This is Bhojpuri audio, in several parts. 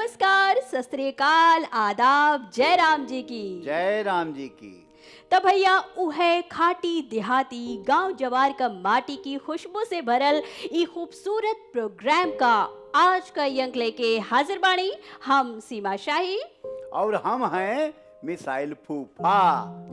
नमस्कार, सत श्री अकाल, आदाब, जय राम जी की। जय राम जी की। तब भैया उहे खाटी देहाती गांव जवार का माटी की खुशबू से भरल ई खूबसूरत प्रोग्राम का आज का अंक लेके हाजिर बाणी हम सीमा शाही और हम हैं मिसाइल फूफा।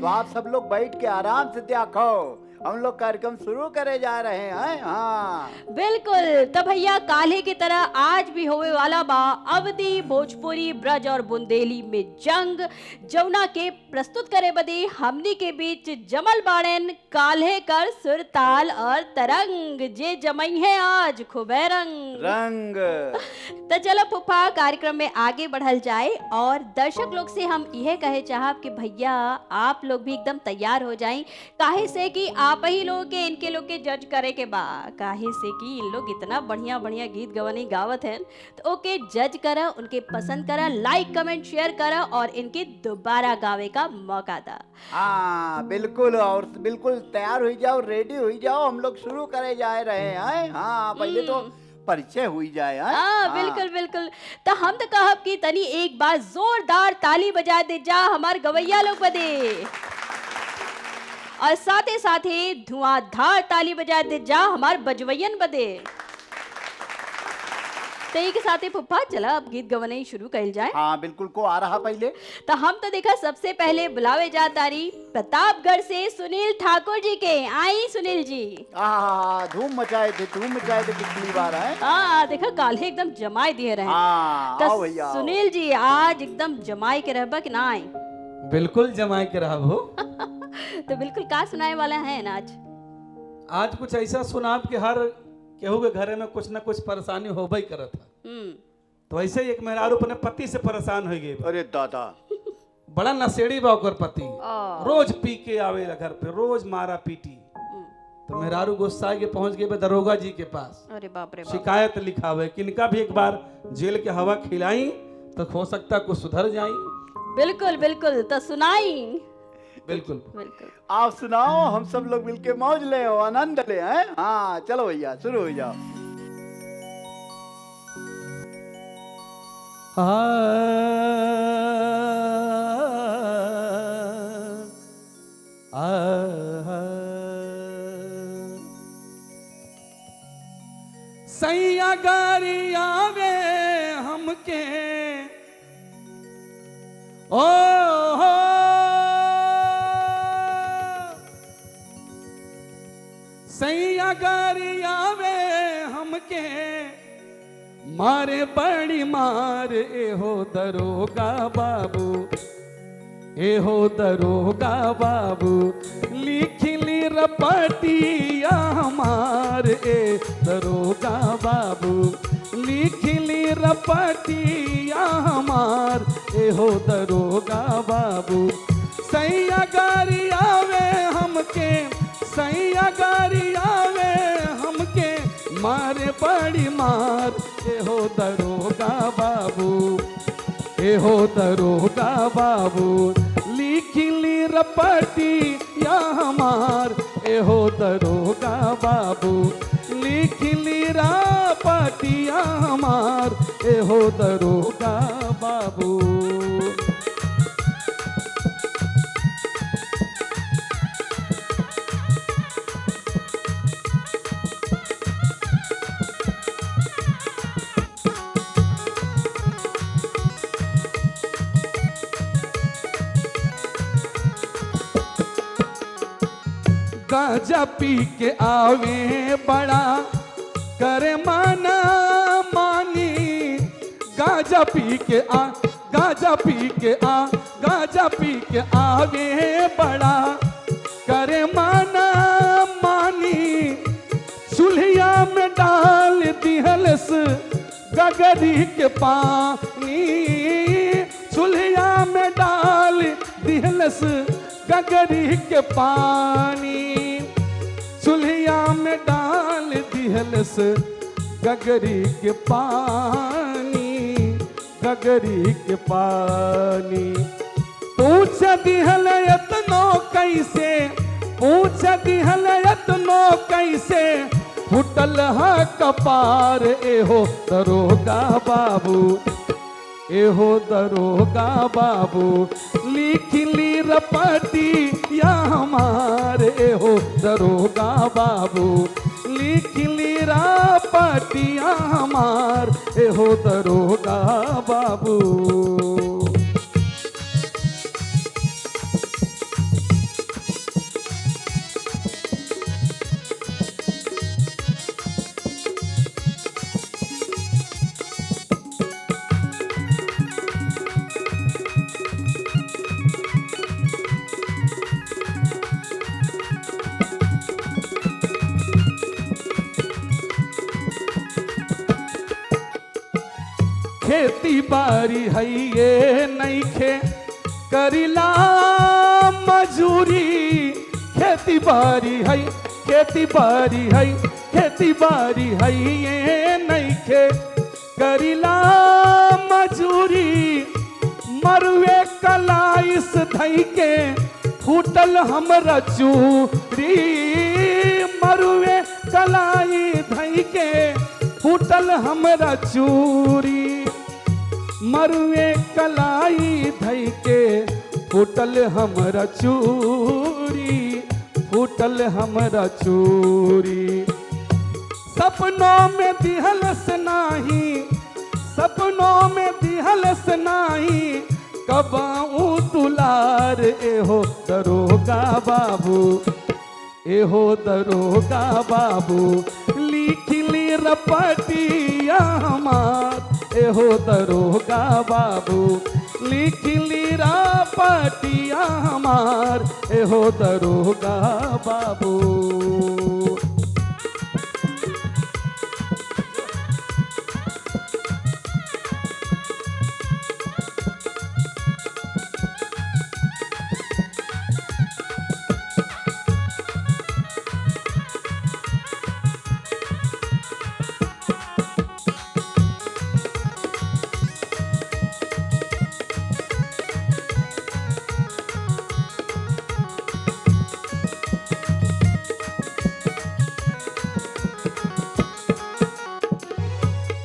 तो आप सब लोग बैठ के आराम से देखो, हम लोग कार्यक्रम शुरू करे जा रहे हैं। हाँ बिल्कुल। तब भैया काल्हे की तरह आज भी होवे वाला बा अवधी, भोजपुरी, ब्रज और बुंदेली में जंग, जौना के प्रस्तुत करे बदे हमनी के बीच जमल बाड़न काल्हे कर सुर ताल और तरंग जे जमई है आज खूबे रंग रंग। तो चलो फुफा कार्यक्रम में आगे बढ़ल जाए और दर्शक लोग से हम यह कहे चाहब कि भैया आप लोग भी एकदम तैयार हो जाएं, काहे से कि आप ही लोग के इनके लोग के जज करे के बा, काहे से कि इन लोग इतना बढ़िया बढ़िया गीत गवनी गावत हैं। तो ओके जज करा, उनके पसंद करा, लाइक कमेंट शेयर करा और इनके दोबारा गावे का मौका दा। हाँ बिल्कुल, और बिल्कुल तैयार हो जाओ, रेडी हो जाओ, हम लोग शुरू करे जा रहे हैं। हाँ पहले तो परिचय हुई जाए। हाँ बिल्कुल बिल्कुल। तो हम तो कहब कि तनी एक बार जोरदार ताली बजा दे जा हमार गवैया लोग बदे, और साथ ही धुआंधार ताली बजा दे जा हमार बजवैयन बदे। तो एक साथ ही फुफ्फा चला अब गीत गवने शुरू कर जाए। हाँ बिल्कुल, को आ रहा पहले तो हम तो देखा सबसे पहले बुलावे जा तारी प्रतापगढ़ से सुनील ठाकुर जी के। आई सुनील जी। धूम मचाए थे पिछली बार है। हाँ देखा काल्हे एकदम जमाए दिए रहे। आओ भैया आओ। सुनील जी आज एकदम जमाए के रहबा कि ना आई? बिल्कुल जमाए के रहा हो। तो बिल्कुल का सुनाए वाला है ना आज कुछ ऐसा सुनाब कि हर केहू के घरे में कुछ न कुछ परेशानी होबे ही करत है। तो ऐसे ही एक मेहरारू अपने पति से परेशान हो गई। अरे दादा, बड़ा नशेड़ी बा ओकर पति, रोज पी के आवेला घर पे, रोज मारा पीटी। तो मेहरारू गुस्सा के पहुंच गए दरोगा जी के पास। अरे बाप रे बाप। शिकायत लिखावे कि इनका भी एक बार जेल के हवा खिलाई तो हो सकता कुछ सुधर जाई। बिल्कुल बिल्कुल, तो सुनाई। बिल्कुल बिल्कुल आप सुनाओ, हम सब लोग मिलके मौज ले, आनंद ले। हैं हाँ चलो भैया शुरू हो जाओ। सैया गारी आवे हमके ओ हो, सैया गारी आवे हमके मारे बड़ी मार एहो दरोगा बाबू, एहो दरोगा बाबू, लिखली रपटिया हमार ए दरोगा बाबू, लिखली रपटिया हमार एहो दरोगा बाबू। सैया गारी आवे हमके, सैया गारी आवे हमके मारे बड़ी मार एहो दरोगा बाबू, एहो दरोगा बाबू, लिखली रपटी या हमार एहो दरोगा बाबू, लिखली रपटी या हमार एहो दरोगा बाबू। गांजा पी के आवे बड़ा करे माना मानी, गांजा पी के गांजा पी के गांजा पी के आवे बड़ा करे माना मानी, चूल्हिया में डाल दिहलस गगरी के पानी, चूल्हिया में डाल दिहलस गगरी के पानी, चूल्हिया में डाल दिहलस गगरी के पानी, गगरी के पानी। पूछ दिहल यतनो कैसे, पूछ दिहल यतनो कैसे, फुटल हा कपार एहो दरोगा बाबू, एहो दरोगा बाबू लिख ली रपटी या हमार, एहो दरोगा बाबू लिख ली रपटी या हमार, एहो दरोगा बाबू। खेती बारी है ये नईखे करिला मजूरी, खेती बारी है, खेती बारी है, खेती बारी है ये नईखे करिला मजूरी, मरुए कलाइस धई के फूटल हमरा चूरी, मरुए कलाई धई के फूटल हमरा चूरी, मरुए कलाई धई के फूटल हमरा चूरी, फूटल हमरा चूरी। सपनों में दिहलस नाही, सपनों में दिहलस नाही, कबाऊ दुलार, एहो दरोगा बाबू, एहो दरोगा बाबू लिख ली रपटिया हमार, एहो दरोगा बाबू लिख ली रपटिया हमार, एहो दरोगा बाबू।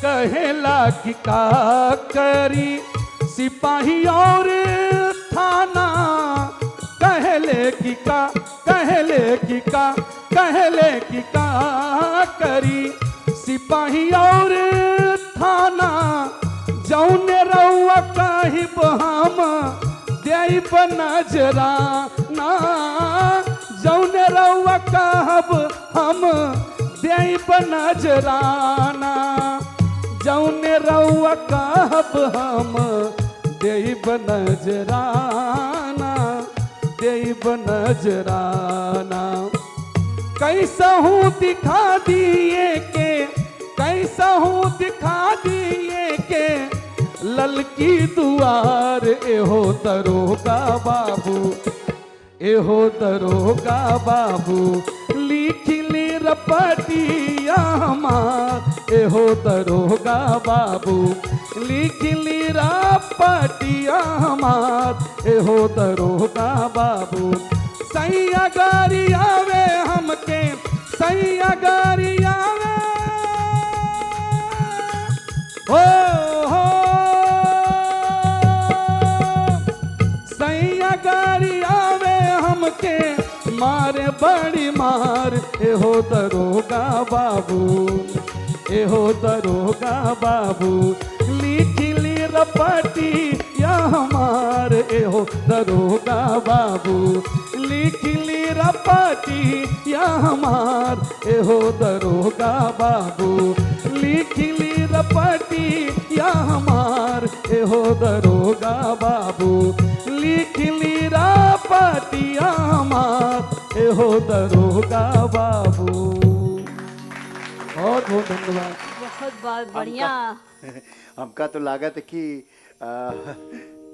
कहेला कि का करी सिपाही और थाना, कहले कि का, कहले कि का, कहले कि का करी सिपाही और थाना, जौने रउआ काहिब हम देब नजराना, जौने रउआ कहब हम देब नजराना, जौने रउआ कहब हम देब नजराना, देब नजराना। कैसा हूँ दिखा दिए के, कैसा हूँ दिखा दिए के ललकी दुआर, एहो दरोगा बाबू, एहो दरोगा बाबू लिख ली रपटिया हमार, एहो दरोगा बाबू लिख ली रपटिया हमार, एहो दरोगा बाबू। सैया गारी आवे हमके, सैया गारी आवे हो, सैया गारी आवे हमके मारे बड़ी मार, एहो दरोगा बाबू, एहो दरोगा बाबू लिख ली रपटिया हमार, एहो दरोगा बाबू लिख ली रपटिया हमार, एहो दरोगा बाबू लिख ली रपटिया हमार, एहो दरोगा बाबू लिख ली रपटिया हमार, एहो दरोगा बाबू। बहुत बहुत धन्यवाद। बहुत बहुत बढ़िया। हमका तो लागत कि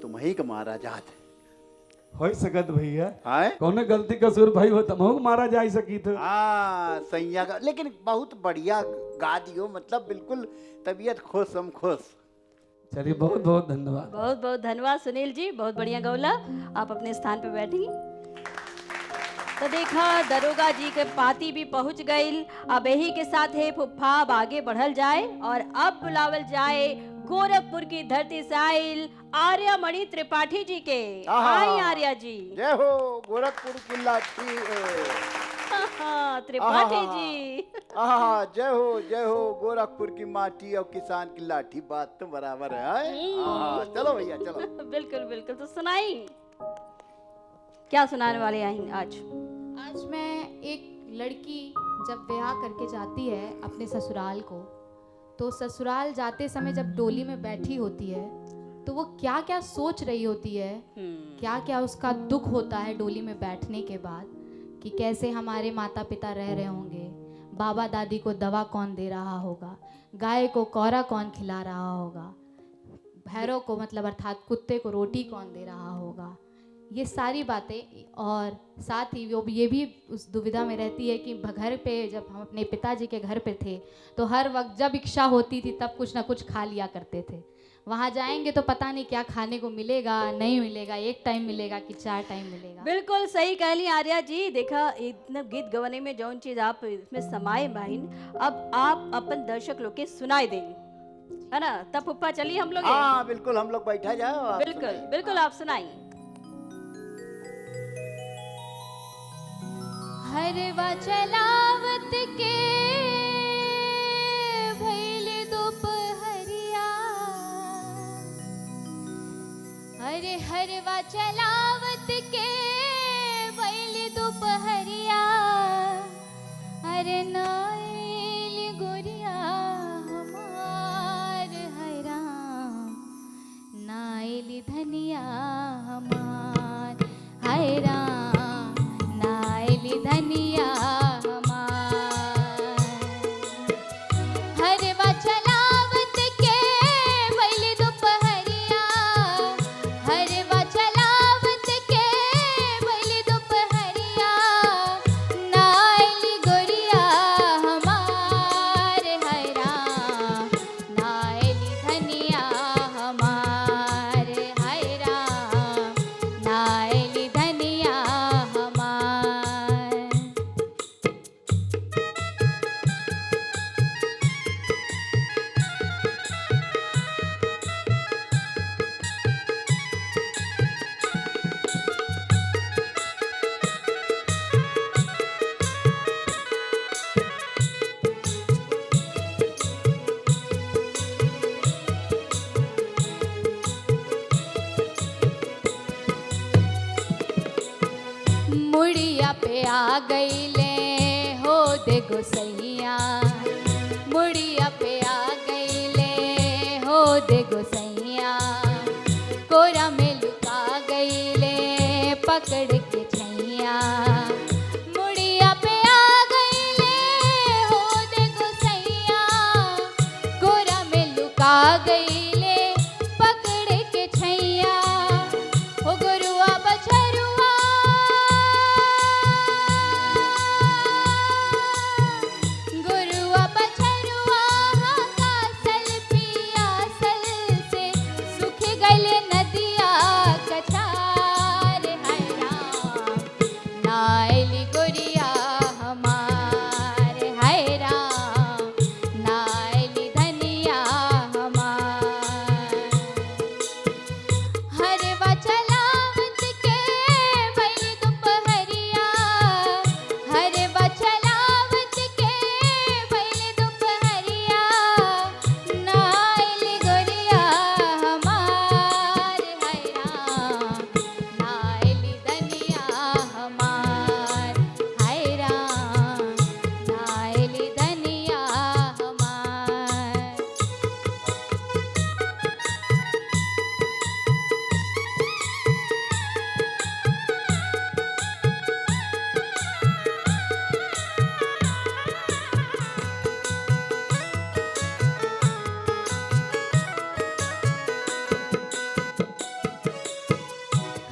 तुम ही का महाराजा थे। हो सकत भैया, आए कौने गलती का सुर भाई हो तमहु मारा जा सकी थे। हाँ सैया का, लेकिन बहुत बढ़िया गा दियो, मतलब बिल्कुल तबीयत खुश, हम खुश। चलिए बहुत बहुत धन्यवाद। बहुत बहुत धन्यवाद सुनील जी, बहुत बढ़िया गौला। आप अपने स्थान पे बैठिए। तो देखा दरोगा जी के पाती भी पहुंच गई। अब यही के साथ है फुफ्फा अब आगे बढ़ल जाए और अब बुलावल जाए गोरखपुर की धरती से आइल आर्यामणि त्रिपाठी जी के। आहा। आई आर्या जी। जय हो गोरखपुर की लाठी। त्रिपाठी आहा। जी। जय हो गोरखपुर की माटी और किसान की लाठी। बात तो बराबर है। चलो भैया चलो। बिल्कुल बिल्कुल, तो सुनाई, क्या सुनाने वाले आई आज? आज मैं एक लड़की जब ब्याह करके जाती है अपने ससुराल को, तो ससुराल जाते समय जब डोली में बैठी होती है तो वो क्या क्या सोच रही होती है, क्या क्या उसका दुख होता है डोली में बैठने के बाद, कि कैसे हमारे माता पिता रह रहे होंगे, बाबा दादी को दवा कौन दे रहा होगा, गाय को कौरा कौन खिला रहा होगा, भैरव को मतलब अर्थात कुत्ते को रोटी कौन दे रहा होगा, ये सारी बातें। और साथ ही वो ये भी उस दुविधा में रहती है कि घर पे जब हम अपने पिताजी के घर पे थे तो हर वक्त जब इच्छा होती थी तब कुछ ना कुछ खा लिया करते थे। वहाँ जाएंगे तो पता नहीं क्या खाने को मिलेगा, नहीं मिलेगा, एक टाइम मिलेगा कि 4 टाइम मिलेगा। बिल्कुल सही कहली आर्या जी। देखा इतना गीत गवने में जौन चीज आप इसमें समाये बहन, अब आप अपन दर्शक लोग के सुनाई देंगे, है ना? तब फुप्पा चलिए हम लोग। हाँ बिल्कुल, हम लोग बैठा जाओ। बिल्कुल बिल्कुल, आप सुनाइए। हरवा चलावत के भइल दोपहरिया, अरे हरवा चलावत के भइल दोपहरिया, अरे नाइल गोरिया हमार हैरान, नाइल धनिया हमार हैरान, धनिया हमार। हरवा चलावत के भइल दोपहरिया, हरवा चलावत के भइल दोपहरिया, नाइल गोरिया हमार हैरान, नाइल धनिया हमार हैरान, नाइल धनिया हमार। मुड़िया पे आ गईले हो दे गोसैया, मुड़िया पे आ गईले हो दे गोसैया, कोरा में लुका गईले पकड़ के छैया, मुड़िया पे आ गईले हो दे गोसैया, कोरा में लुका गईले पकड़ के छैया, हो गुरुआ बछरुआ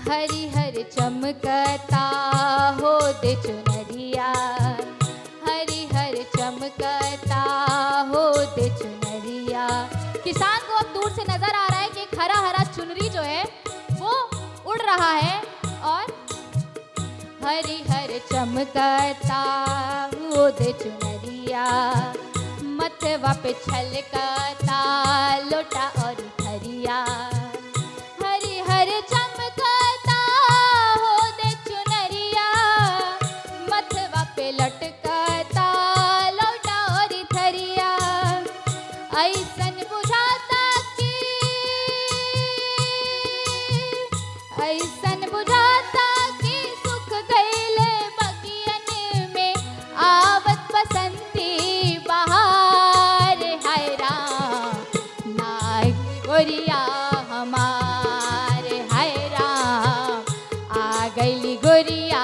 हरिहर चमकता हो दे चुनरिया, हरिहर चमकता हो दे चुनरिया। किसान को अब दूर से नजर आ रहा है कि हरा हरा चुनरी जो है वो उड़ रहा है, और हरिहर चमकता हो दे चुनरिया, मथवा पे छलकता लोटा और थरिया, हरि हर चमकता हो दे चुनरिया, मथवा पे लटकता लोटा और थरिया। ऐसन बुझाता कि ऐसन बुझाता कि सुख गईले बगियन में आवत बसंती बहार। हाय राम नाग गोरिया हमारे, हाय राम आ गईली गोरिया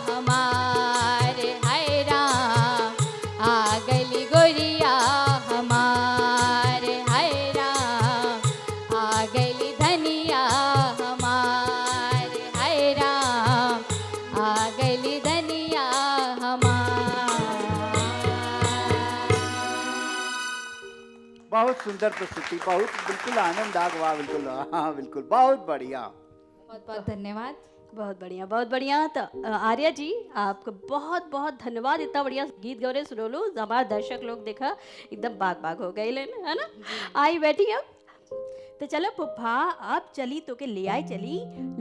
हमारे, हाय राम आ गईली गोरिया हमारे, हाय राम आ गईली धनिया हमारे, हाय राम आ गईली धनिया हमारे। बहुत सुंदर प्रस्तुति, बहुत बिल्कुल आनंद आ गया, बिल्कुल हाँ बिल्कुल बहुत बढ़िया। बहुत बहुत धन्यवाद। बहुत बढ़िया बहुत बढ़िया। तो आर्या जी आपको बहुत बहुत धन्यवाद, इतना बढ़िया गीत गौरे सुनोलू, हमारे दर्शक लोग देखा एकदम बाग बाग हो गए लेन, है ना। आई बैठी अब तो चलो पुप्पा आप चली तो के ले आई चली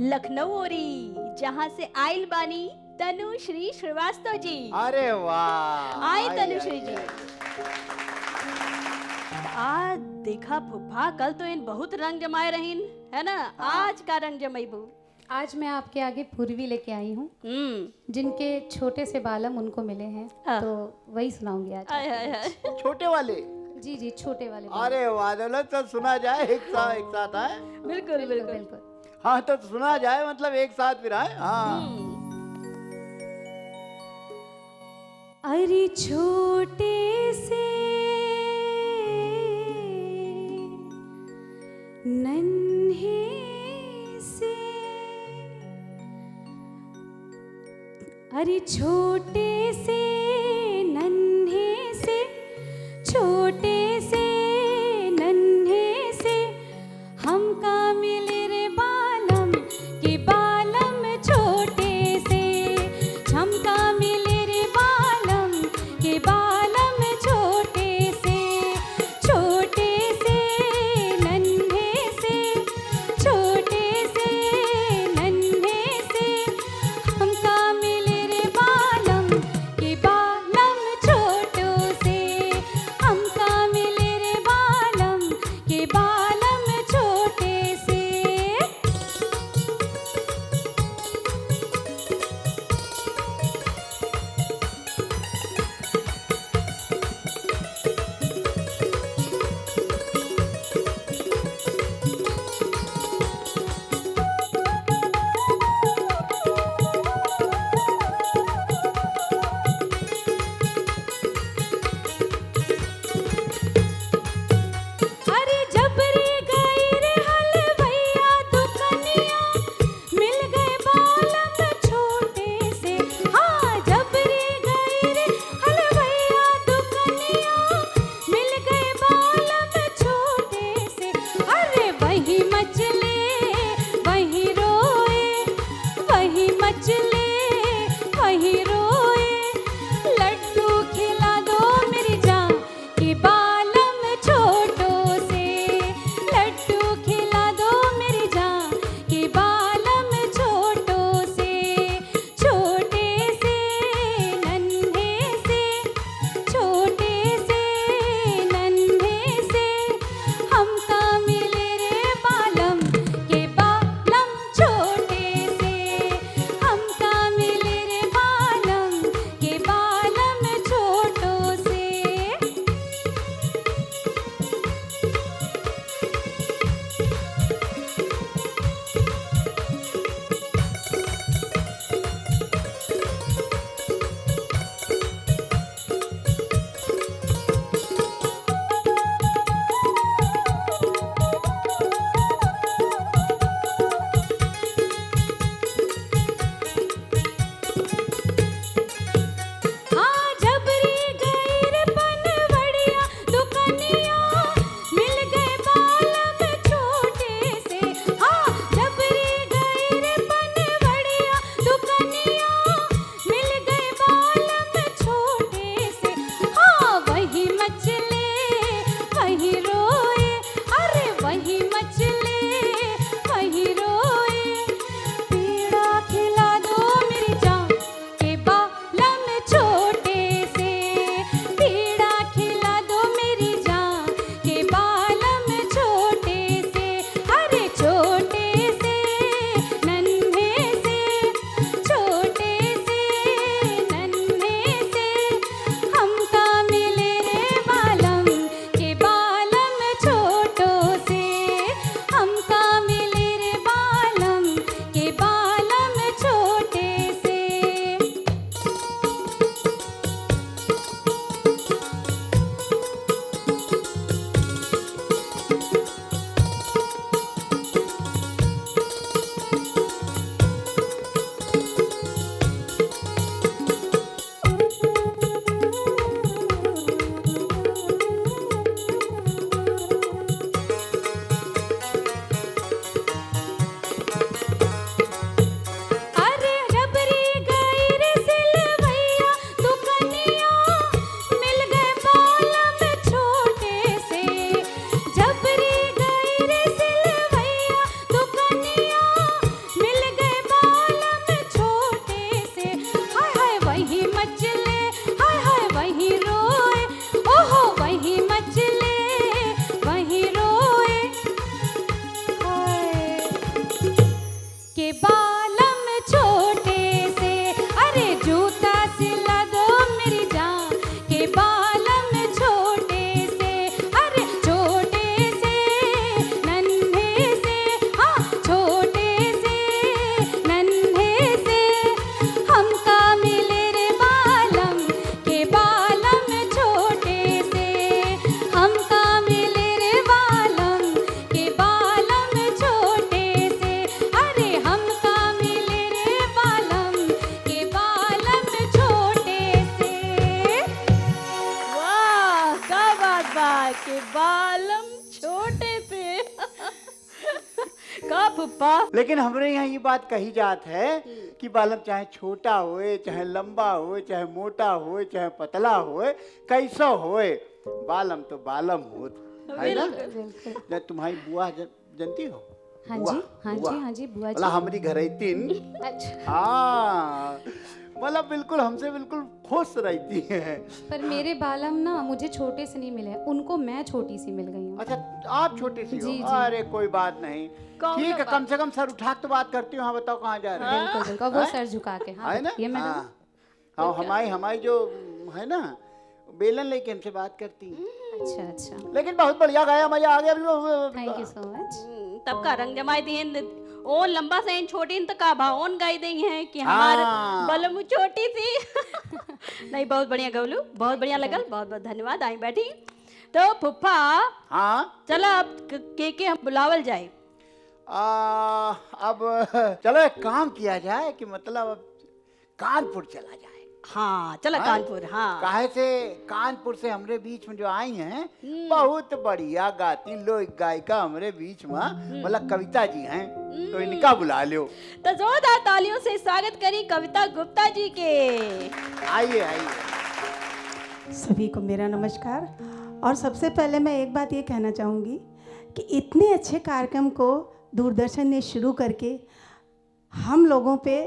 लखनऊ ओरी, जहाँ से आइल बानी तनुश्री श्रीवास्तव जी। अरे वाह, आई तनुश्री जी। आज देखा पुप्पा कल तो इन बहुत रंग जमाए रहीन, है ना, आज का रंग जमाईबू। आज मैं आपके आगे पूर्वी लेके आई हूँ, जिनके छोटे से बालम उनको मिले हैं, हाँ। तो वही सुनाऊंगी आज। आय हाय हाय। छोटे वाले, जी जी छोटे वाले बालम। अरे वाह, चलो तो सुना जाए एक साथ है। बिल्कुल बिल्कुल बिल्कुल। बिल्कुल। हाँ तो सुना जाए, मतलब एक साथ फिर आए। हाँ अरे छोटे से नन्हे से, अरे छोटे से नन्हे से, छोटे से नन्हे से हमका मिले रे बालम के बालम छोटे से, हमका मिले रे बालम के बालम छोटे से, छोटे से नन्हे से, छोटे से नन्हे से हमका मिले रे बालम के बालम छोटो से, हमका मिले रे बालम के बालम छोटे से। अरे जबरी गई रे हलवैया दुकनिया, मिल गए बालम छोटे से। हाँ जबरी गई रे हलवैया दुकनिया, मिल गए बालम छोटे से। अरे वही मचले वही रोए, वही मचले वही रोए, लड्डू खिला दो मेरी जान के बालम छोटो से, लड्डू खिला दो मेरी जान के बालम छोटो से, छोटे से नन्हे से, छोटे से नन्हे से हमका मिले रे बालम के बालम छोटे से, हमका मिले रे बालम मचले, हाय हाय वही रोए, ओहो वही मचले वही रोए, हाय के बालम छोटे से, अरे जूता सिला दो मेरी जान, के बालम छोटे से, अरे छोटे से नन्हे से, हाँ छोटे से नन्हे से, हमका मिले रे बालम, के बालम छोटे से, हमका मिले रे बालम, के बालम छोटे से, अरे हमका मिले रे बालम, के बालम छोटे से। वाह क्या बात बा के बालम छोटे से का फुप्पा। लेकिन हमरे यहाँ ये बात कही जात है कि बालम चाहे छोटा होए, चाहे लंबा होए, चाहे मोटा होए, चाहे पतला होए, कैसा होए, बालम तो बालम होत है ना। जब तुम्हारी बुआ जानती हो? हाँ बुआ, जी, हाँ बुआ। जी, हाँ जी, बुआ मतलब जी। हमारी घर आई तीन, अच्छा, हाँ मतलब बिल्कुल हमसे बिल्कुल खुश रहती है। पर मेरे बालम ना मुझे छोटे से नहीं मिले, उनको मैं छोटी सी मिल गई हूँ। अच्छा आप छोटी सी जी, हो? जी। अरे कोई बात नहीं, कौन ठीक है, सा कम से कम सर उठा के तो बात करती हूँ। हाँ बताओ कहाँ जा रहे हैं? बिल्कुल बिल्कुल, वो सर झुका के, हाँ है ना? ये मैडम। हाँ हाँ, हमारी हमारी जो है ना बेलन लेके हमसे बात करती हैं। अच्छा अच्छा, लेकिन बहुत बढ़िया गाया, मजा आ गया। Thank you so much. तब का रंग जमाई दिए ओन लंबा से छोटी तो का भाओन गाई देंगे हैं कि हमारे हाँ। बलमु छोटी सी नहीं बहुत बढ़िया गौलू, बहुत बढ़िया लगल, बहुत बहुत धन्यवाद। आई बैठी तो फुफ्फा हाँ चलो अब के हम बुलावल जाए। अब चलो एक काम किया जाए कि मतलब अब कानपुर चला जाए। हाँ चलो हाँ? कानपुर। हाँ काहे से कानपुर से हमरे बीच में जो आई हैं बहुत बढ़िया गाती लोक गायिका हमरे बीच में मतलब कविता जी हैं, तो इनका बुला लो। तो जोरदार तालियों से स्वागत करी कविता गुप्ता जी के। आइए आइए। सभी को मेरा नमस्कार। और सबसे पहले मैं एक बात ये कहना चाहूँगी कि इतने अच्छे कार्यक्रम को दूरदर्शन ने शुरू करके हम लोगों पे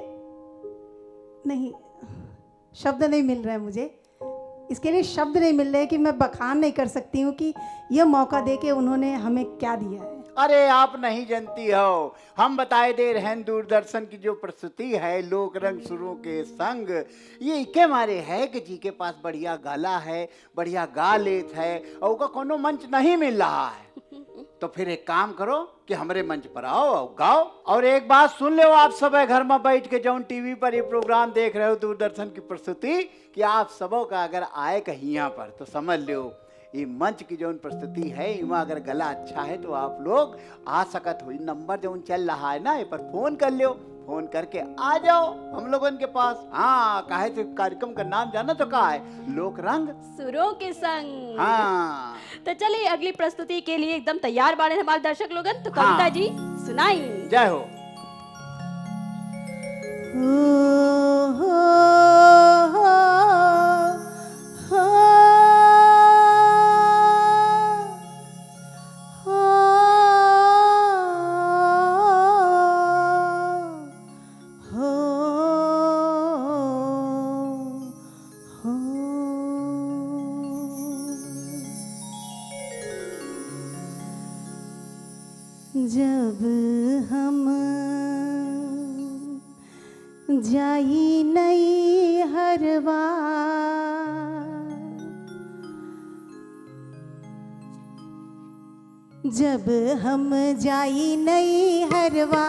नहीं, शब्द नहीं मिल रहा है मुझे, इसके लिए शब्द नहीं मिल रहे कि मैं बखान नहीं कर सकती हूँ कि यह मौका दे के उन्होंने हमें क्या दिया है। अरे आप नहीं जानती हो, हम बताए दे रहे हैं दूरदर्शन की जो प्रस्तुति है लोक रंग सुरों के संग, ये इके मारे है कि जी के पास बढ़िया गाला है, बढ़िया गा लेत है और उनका कोनो मंच नहीं मिल रहा है। तो फिर एक काम करो कि हमारे मंच पर आओ और गाओ। और एक बात सुन लो आप सब घर में बैठ के जौन टीवी पर ये प्रोग्राम देख रहे हो दूरदर्शन की प्रस्तुति, कि आप सबों का अगर आए कहीं यहाँ पर तो समझ लो ये मंच की जो प्रस्तुति है इमा अगर गला अच्छा है तो आप लोग आ सकत हो। नंबर जो चल रहा है ना ये पर फोन कर लो, फोन करके आ जाओ हम लोगों के पास। हाँ काहे से कार्यक्रम का नाम जाना तो का है, लोक रंग सुरों के संग। हाँ तो चलिए अगली प्रस्तुति के लिए एकदम तैयार बाड़े हमारे दर्शक लोगन, तो हाँ। कविता जी सुनाई। जय हो। जब हम जाई नई हरवा, जब हम जाई नई हरवा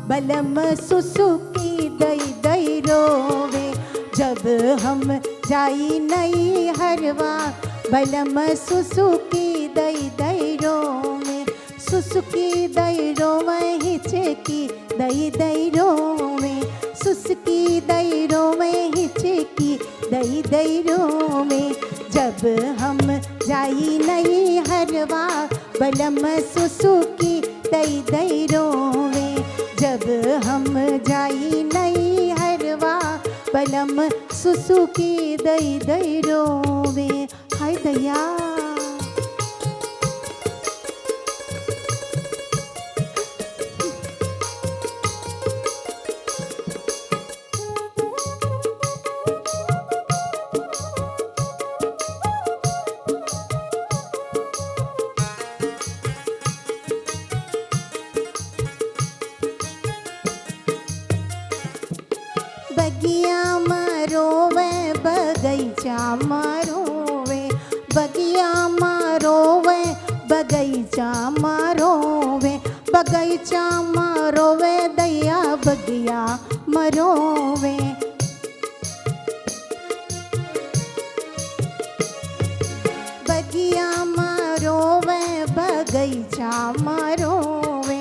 बलम सुसुकी दई दई रोवे, जब हम जाई नई हरवा बलम सुसुकी दई दई रोवे, सुसुकी दई रोवे हिचकी दई दई रोवे, सुसुकी दई रोवे हिचकी दई दई रोवे, जब हम जाई नई हरवा बलम सुसुकी दई दई रोवे, जब हम जाई नई हरवा बलम सुसुकी दई दई रोवे। हाय दया। बगीचा मरोवे, बगीचा मरोवे दैया बगिया मरोवे। बगिया मरोवे बगीचा मरोवे,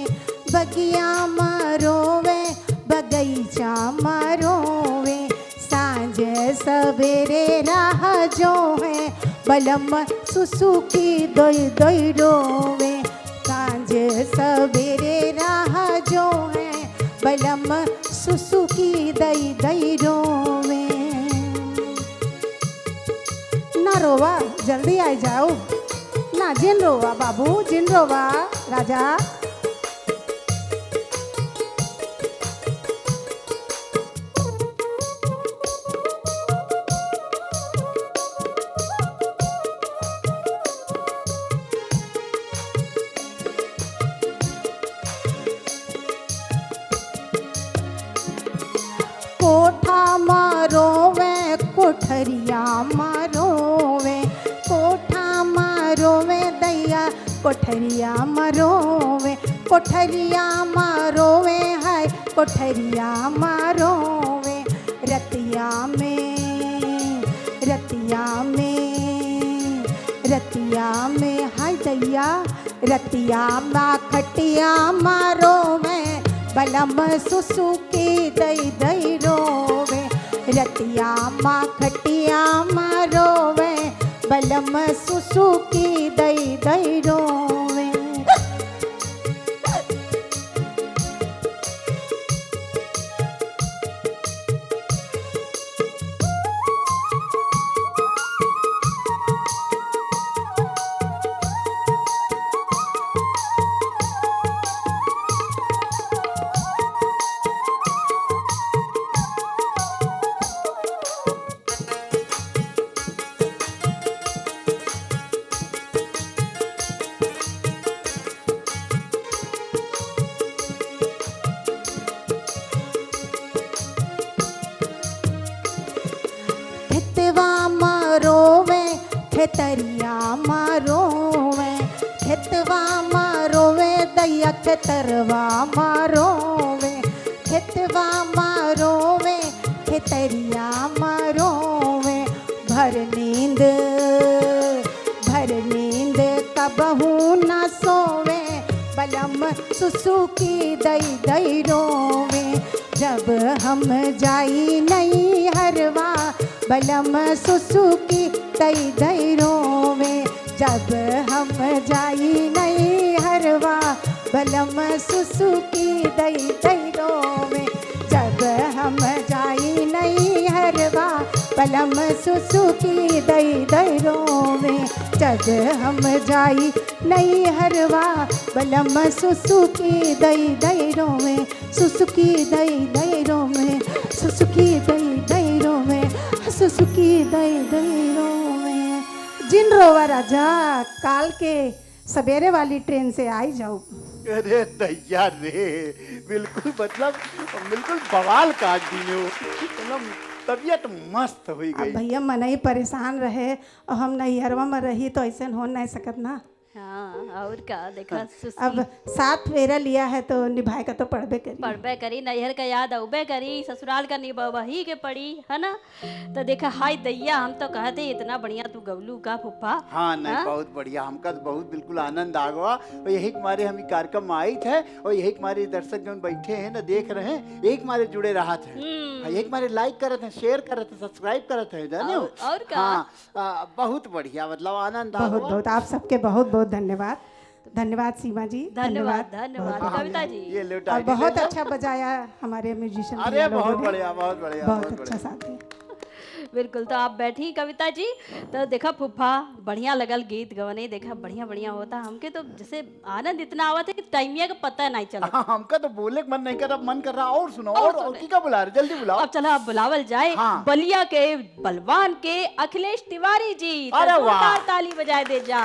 बगिया मरोवे बगीचा मरोवे। सांझ सवेरे राह जो है बलम सुसुकी दोई दोई रोवे। सांझ सवेरे राह जो है बलम सुसुकी दई दई रोवे। ना रोवा, जल्दी आ जाओ ना, जिन रोवा बाबू, जिन रोवा राजा। कोठा मारोवे कोठरिया मारोवे, कोठा मारोवे दैया कोठरिया मारोवे। कोठरिया मारोवे है कोठरिया मारोवे। रतिया में, रतिया में, रतिया में हाय दैया, रतिया मा खटिया मारोवे बलम सुसुकी दई दई रोवे। रतिया माँ खटिया मारोवे बलम सुसुकी दई दई रोवे। खेतरिया मारोवे, खेतवा मारोवे दैया खेतरवा मारोवे। खेतवा मारोवे खेतरिया मारोवे। भर नींद कबहू न सोवे बलम सुसुकी दई दई रोवे। जब हम जाई नहीं हरवा बलम सुसुकी दई दई रोवे। जब हम जाई नहीं हरवा बलम सुसुकी दई दई रोवे। जब हम जाई नहीं हरवा बलम सुसुकी दई दई रोवे। जब हम जाई नहीं हरवा बलम सुसुकी दई दई रोवे। सुसुकी दई दई रोवे, सुसुकी दई दई रोवे, सुसुकी दई दई रोवे। जिन रोवा राजा, काल के सवेरे वाली ट्रेन से आई जाओ। अरे दैया रे, बिल्कुल बिल्कुल बवाल काट दी हो, मतलब तबीयत मस्त हुई अब गई। भैया मन ही परेशान रहे और हम नैहरवा में रही तो ऐसे हो नहीं सकत ना। हाँ, और का देखा अब साथ फेरा लिया है तो निभाए का तो पड़बे करी। पढ़बे करी, नैहर का याद औबे करी, ससुराल का निभावही के पड़ी, है ना। तो देखा हाय दैया, हम तो कहते इतना बढ़िया तू गवलू का फुप्पा। हाँ नहीं, बहुत बढ़िया, हमका तो बहुत बिल्कुल आनंद आ गया। और यही हमारे हम कार्यक्रम में आई थे और यही हमारे दर्शक जन बैठे हैं ना, देख रहे हैं, एक हमारे जुड़े रहा थे, एक हमारे लाइक करते हैं, शेयर करते हैं, सब्सक्राइब करते हैं, जाने हो। और का? हाँ, बहुत बढ़िया, मतलब आनंद आ बहुत गया। बहुत आप सबके बहुत बहुत धन्यवाद। धन्यवाद सीमा जी, धन्यवाद धन्यवाद कविता जी। ये लो और टाइटल बहुत ले लो। अच्छा बजाया हमारे म्यूजिशियन। अरे बहुत बढ़िया, बहुत बढ़िया, बहुत अच्छा साथ दिया। बिल्कुल, तो आप बैठी कविता जी। तो देखा फुफ्फा, बढ़िया लगल गीत गवने, देखा बढ़िया बढ़िया होता। हमके तो जैसे आनंद इतना आवत है कि टाइमिया का पता नहीं चला। हाँ, हमका तो बोले का मन नहीं कर रहा, मन कर रहा और सुनो, और की का बुला रहे, जल्दी बुलाओ। अब चला, अब बुलावल जाए हाँ। बलिया के बलवान के अखिलेश तिवारी जी। तो अरे वाह। जोरदार ताली बजाए दे जा।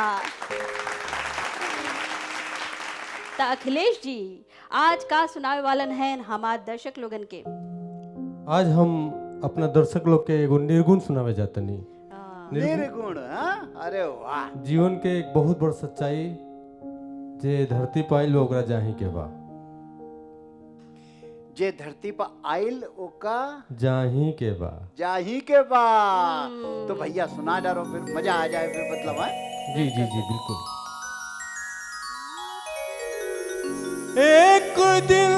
तो अखिलेश जी आज का सुनावे वालन है हमारे दर्शक लोगन के। आज हम अपना दर्शक लोग के एगो निर्गुण सुनावे जातनी। निर्गुण, हाँ? अरे वाह। जीवन के एक बहुत बड़ सच्चाई जे धरती पाइल ओकरा जाही के बा। जे धरती पर आइल ओका जाही के बा। जाही के बा। तो भैया सुना डालो, फिर मजा आ जाए, फिर मतलब है। जी जी जी बिल्कुल। एक दिन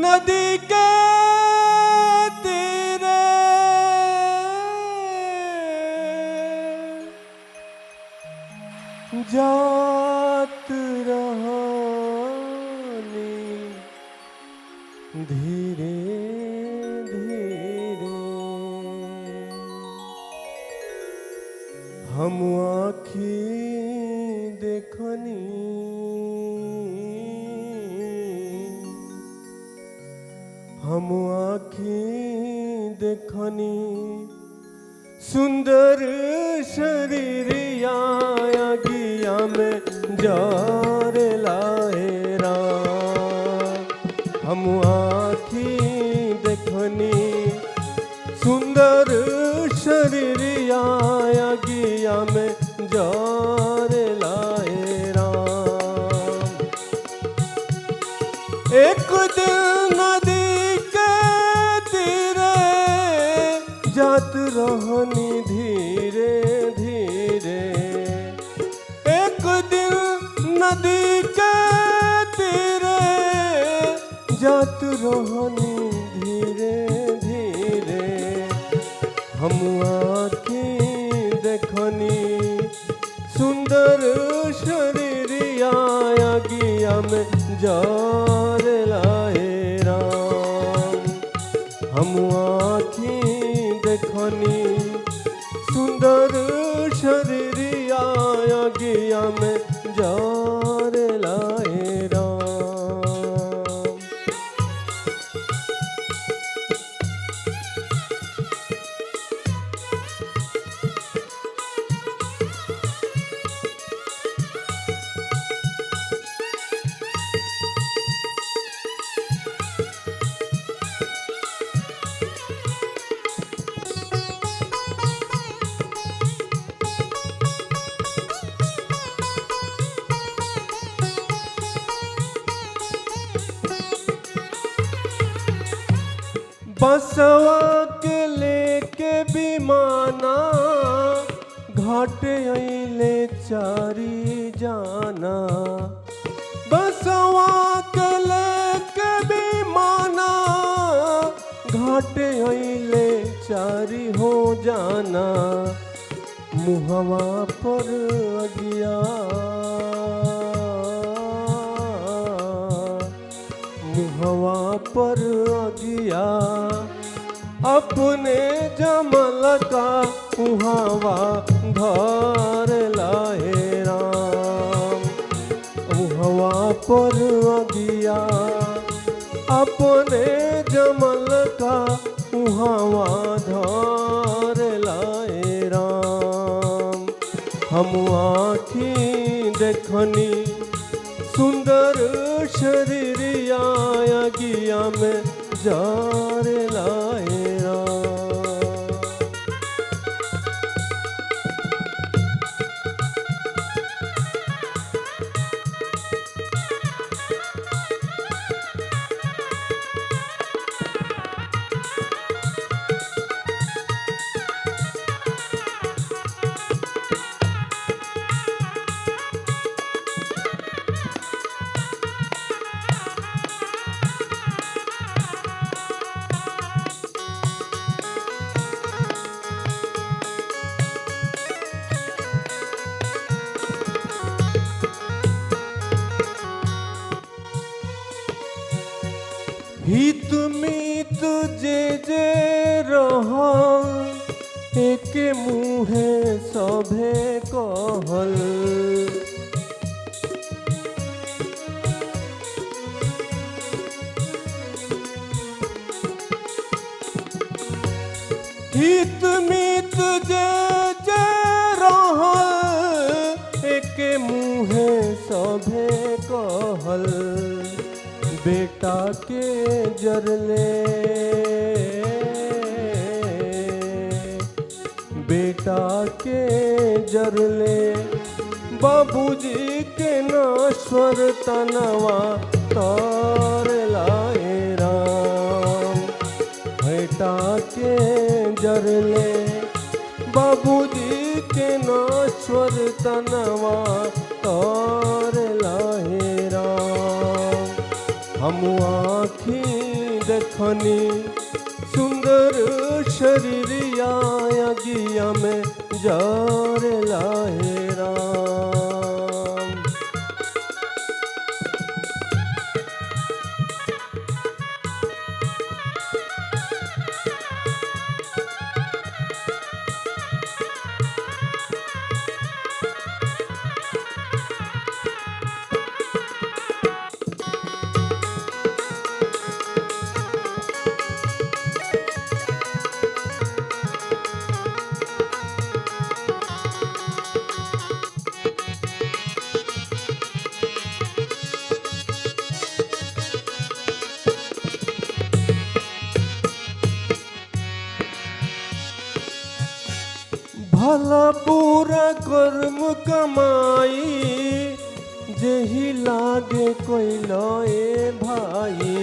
नदी के तीरे जात रहानी धीरे धीरे, हम आँखी देखनी हम आँखी देखनी सुंदर शरीरिया गिया में जार लाए राम। हम आँखी देखनी सुंदर शरीरिया गिया में जार लाए राम। एक दिन नदी के तीरे जात रहनी धीरे धीरे। एक दिन नदी के तीरे जात रहनी धीरे धीरे। हम आँखी देखनी सुंदर शरीरिया गिया में जार लाए राम। हम आँखी देखनी सुंदर शरीरिया गिया में जार लाए राम। बसवा के लेके विमाना घाट अइले चारी जाना। बसवा के लेके विमाना घाट अइले चारी हो जाना। मुहवा पर अगिया मुहवा पर अगिया अपने जमल का उहावा धर लाए राम। उहवा पर अगिया अपने जमल का उहावा धर लाए राम। हम आँखी देखनी सुंदर शरीरिया गिया में जार लाए राम। हित मीत जे जे रहा एक मुहे सभे कहल। हित मीत जे जे रहा एक मुहे सभे कहल। बेटा के जरले बेटा के जरले बाबूजी के नश्वर तनवा तार लाए राम, भेटा के जरले बाबूजी के नश्वर तनवा तार लाए राम। हम आँखी देखनी सुंदर शरीरिया अगिया में जार लाए राम। भला पूरा कर्म कमाई, जेहि लागे कोई लए भाई।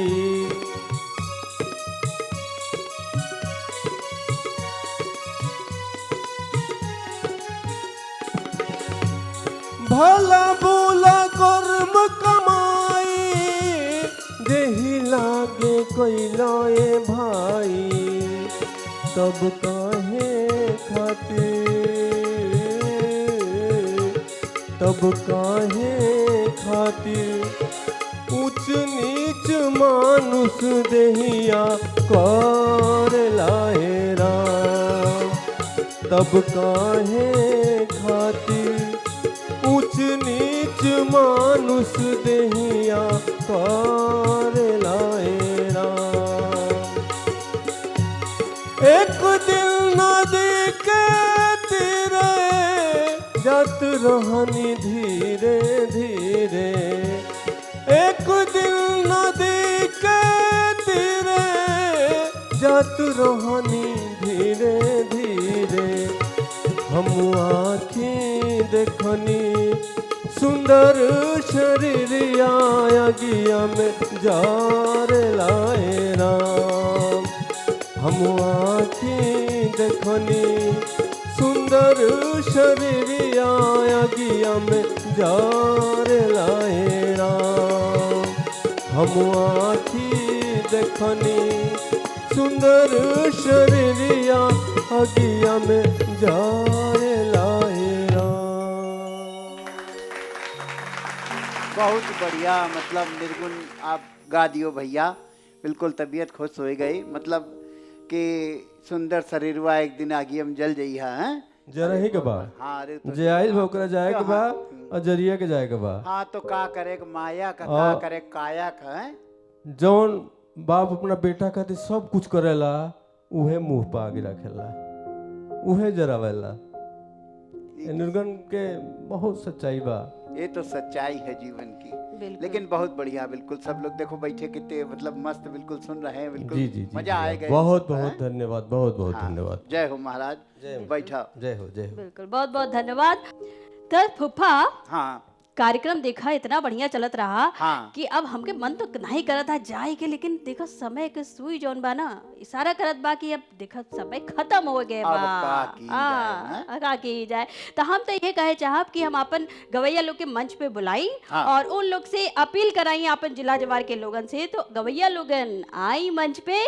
भला बुला कर्म कमाई, जेहि लागे कोई लए भाई। तब काहे खातिर, तब काहे खातिर ऊंच नीच मानुष देहिया कर लाए राम। तब काहे खातिर ऊंच नीच मानुष देहिया कर लाए राम। एक दिन नदी के तीरे जात रहनी धीरे धीरे। एक दिन नदी के तीरे जात रहनी धीरे धीरे। हम आँखी देखनी सुंदर शरीरिया अगिया में जार लाए राम। हम आँखी देखनी सुंदर शरीरिया अगिया में जार लाए राम। हम आँखी देखनी सुंदर शरीरिया अगिया में जार लाए राम। बहुत बढ़िया, मतलब निर्गुण आप गा दियो भैया, बिल्कुल तबीयत खुश हो गई। मतलब कि सुंदर शरीरवा एक दिन आगे हम जल जाई है। जरा ही के बा। हाँ अरे तो जे आइल ओकरा जाए के बा और जरिया के जाए के बा। हाँ तो का करे माया का करे काया का है। जौन बाप अपना बेटा खातिर सब कुछ करेला, उहे मुंह पे आगे रखेला, उहे जरावेला। निर्गुण के बहुत सच्चाई बा। ये तो सच्चाई है जीवन की। लेकिन बहुत बढ़िया, बिल्कुल सब लोग देखो बैठे कितने मतलब मस्त बिल्कुल सुन रहे हैं। बिल्कुल जी जी जी, मजा आएगा। बहुत बहुत धन्यवाद, बहुत बहुत धन्यवाद। जय हो महाराज, बैठा। जय हो, जय हो। बिल्कुल, बहुत बहुत धन्यवाद। तो फूफा, हाँ कार्यक्रम देखा इतना बढ़िया चलत रहा हाँ। कि अब हमके मन तो नहीं करत था जाए के, लेकिन देखा समय के सुई जौन बा ना इशारा करत बा कि अब देखा समय खत्म हो गए बा। अब का की जाए, का की जाए। तो हम तो ये कहे चाहब कि हम अपन गवैया लोग के मंच पे बुलाई हाँ। और उन लोग से अपील कराई अपन जिला जवार के लोगन से। तो गवैया लोगन आई मंच पे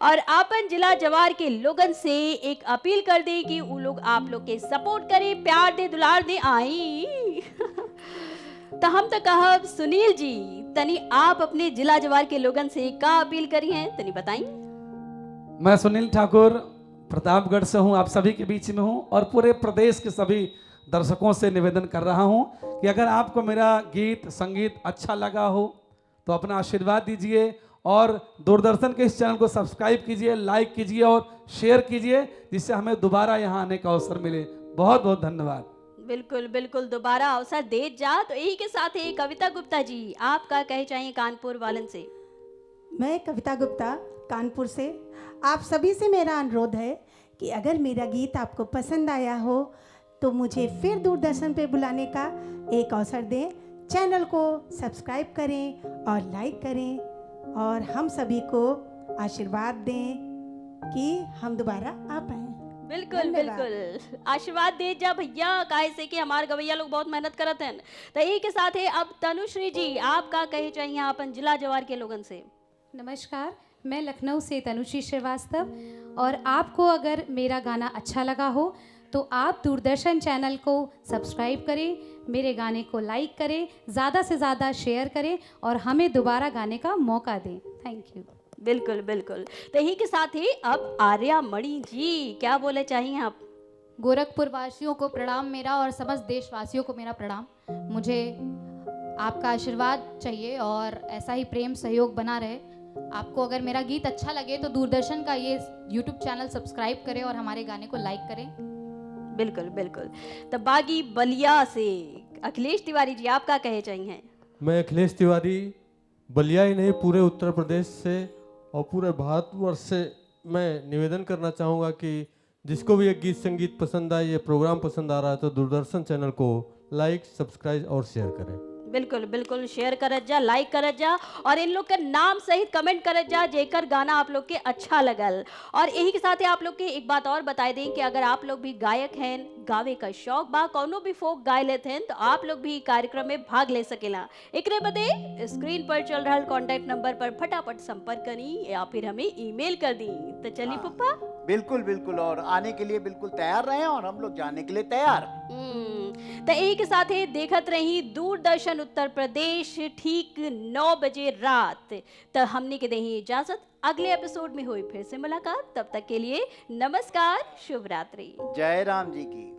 और अपन जिला जवार के लोगन से एक अपील कर दे कि वो लोग आप लोग के सपोर्ट करे, प्यार दे, दुलार दे। आई तो हम तो कहब सुनील जी, तनी आप अपने जिला जवार के लोगन से का अपील करी हैं, तनी बताई। मैं सुनील ठाकुर प्रतापगढ़ से हूं, आप सभी के बीच में हूं और पूरे प्रदेश के सभी दर्शकों से निवेदन कर रहा हूं कि अगर आपको मेरा गीत संगीत अच्छा लगा हो तो अपना आशीर्वाद दीजिए और दूरदर्शन के इस चैनल को सब्सक्राइब कीजिए, लाइक कीजिए और शेयर कीजिए, जिससे हमें दोबारा यहाँ आने का अवसर मिले। बहुत बहुत धन्यवाद। बिल्कुल बिल्कुल, दोबारा अवसर दे जा। तो यही के साथ ही कविता गुप्ता जी, आप का कहे चाहिए कानपुर वालन से। मैं कविता गुप्ता कानपुर से, आप सभी से मेरा अनुरोध है कि अगर मेरा गीत आपको पसंद आया हो तो मुझे फिर दूरदर्शन पे बुलाने का एक अवसर दें। चैनल को सब्सक्राइब करें और लाइक करें और हम सभी को आशीर्वाद दें कि हम दोबारा आ पाएँ। बिल्कुल धन्यवाद। बिल्कुल आशीर्वाद दे जा भैया, काहे से कि हमारे गवैया लोग बहुत मेहनत करत हैं। तो यही के साथ है अब तनुश्री जी आप का कहे चाहिए अपन जिला जवार के लोगन से। नमस्कार, मैं लखनऊ से तनुश्री श्रीवास्तव, और आपको अगर मेरा गाना अच्छा लगा हो तो आप दूरदर्शन चैनल को सब्सक्राइब करें, मेरे गाने को लाइक करें, ज़्यादा से ज़्यादा शेयर करें और हमें दोबारा गाने का मौका दें। Thank you. बिल्कुल बिल्कुल। तो यही के साथ ही अब आर्या मणि जी क्या बोले चाहिए आप। गोरखपुर वासियों को प्रणाम मेरा और समस्त देशवासियों को मेरा प्रणाम। मुझे आपका आशीर्वाद चाहिए और ऐसा ही प्रेम सहयोग बना रहे। आपको अगर मेरा गीत अच्छा लगे तो दूरदर्शन का ये यूट्यूब चैनल सब्सक्राइब करें और हमारे गाने को लाइक करें। बिल्कुल बिल्कुल। तो बागी बलिया से अखिलेश तिवारी जी आप का कहे चाहिए। मैं अखिलेश तिवारी बलिया ही नहीं पूरे उत्तर प्रदेश से और पूरे भारतवर्ष से मैं निवेदन करना चाहूँगा कि जिसको भी ये गीत संगीत पसंद आए, ये प्रोग्राम पसंद आ रहा है तो दूरदर्शन चैनल को लाइक सब्सक्राइब और शेयर करें। बिल्कुल बिल्कुल शेयर करत जा, लाइक करत जा और इन लोग का नाम सहित कमेंट करत जा जेकर गाना आप लोग के अच्छा लगल। और यही के साथ ही आप लोग के एक बात और बताई दें कि अगर आप लोग भी गायक हैं, गावे का शौक बा, कौनो भी फोक गाय लेते हैं तो आप लोग भी कार्यक्रम में भाग ले सकेला। एकरे बदे स्क्रीन पर चल रहा कॉन्टैक्ट नंबर पर फटाफट संपर्क करी या फिर हमें ईमेल कर दी। तो चलिए पप्पा। बिल्कुल बिल्कुल, और आने के लिए बिल्कुल तैयार रहें और हम लोग जाने के लिए तैयार। तो यही के साथ ही देखत रही दूरदर्शन उत्तर प्रदेश ठीक 9 बजे रात। तो हमने के दही इजाजत, अगले एपिसोड में हुई फिर से मुलाकात। तब तक के लिए नमस्कार, शुभ रात्रि। जय राम जी की।